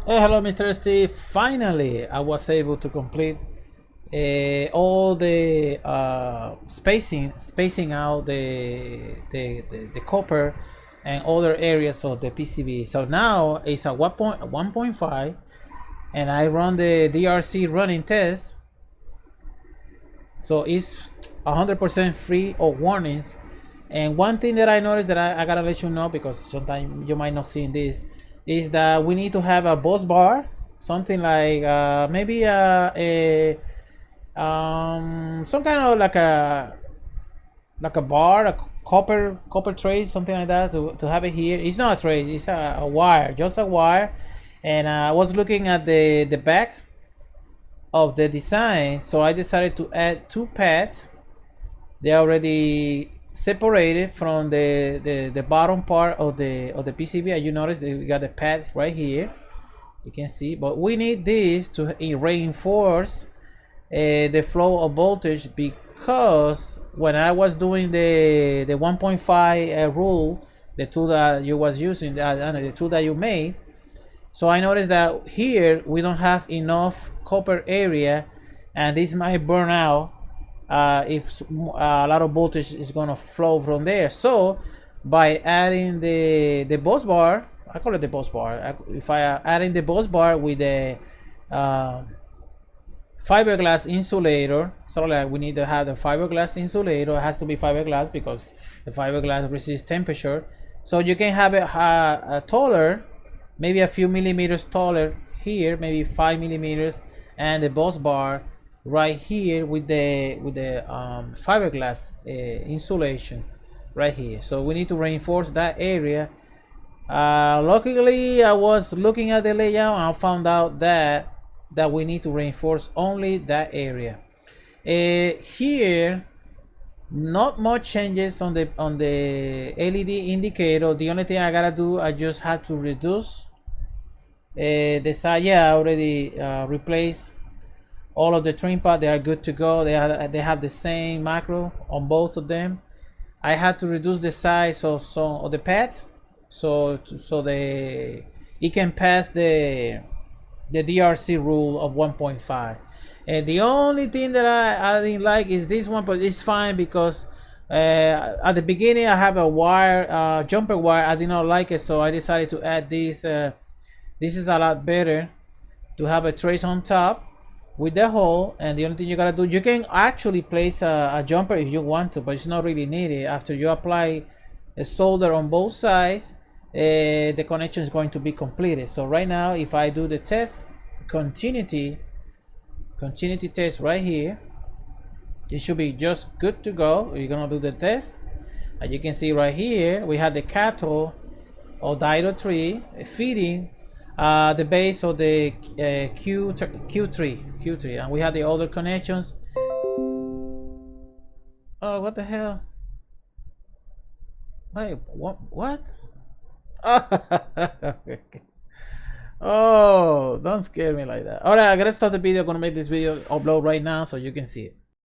Hey, hello, Mr. Steve. Finally, I was able to complete all the spacing out the copper and other areas of the PCB. So now it's a 1.5, and I run the DRC running test. So it's 100% free of warnings. And one thing that I noticed that I gotta let you know, because sometimes you might not see this, is that we need to have a bus bar, something like maybe some kind of like a bar, a copper tray, something like that, to have it here. It's not a tray, it's a wire, just a wire. And I was looking at the back of the design, so I decided to add two pads. They already separated from the bottom part of the PCB. As you notice, we got the pad right here, you can see, but we need this to reinforce the flow of voltage, because when I was doing the 1.5 rule, the tool that you was using, the tool that you made, so I noticed that here we don't have enough copper area, and this might burn out if a lot of voltage is going to flow from there. So by adding the bus bar, I call it the bus bar, if I adding the bus bar with the fiberglass insulator, so like we need to have the fiberglass insulator. It has to be fiberglass because the fiberglass resists temperature. So you can have it taller, maybe a few millimeters taller here, maybe 5 millimeters, and the bus bar right here with the fiberglass insulation right here. So we need to reinforce that area. Luckily, I was looking at the layout and I found out that we need to reinforce only that area. Here, not much changes on the LED indicator. The only thing I gotta do, I just had to reduce the size. Yeah, I already replaced all of the trim pad. They are good to go. They have the same macro on both of them. I had to reduce the size of some of the pads, so it can pass the DRC rule of 1.5. And the only thing that I didn't like is this one, but it's fine because at the beginning I have a wire, jumper wire. I did not like it, so I decided to add this. This is a lot better to have a trace on top with the hole. And the only thing you gotta do, you can actually place a jumper if you want to, but it's not really needed. After you apply a solder on both sides, the connection is going to be completed. So right now, if I do the test, continuity test right here, it should be just good to go. We're gonna do the test. As you can see right here, we have the cathode or diode 3 feeding the base of the Q3, and we have the other connections. Oh, what the hell? Wait, what? Oh, don't scare me like that. All right, I gotta stop the video. I'm gonna make this video upload right now so you can see it.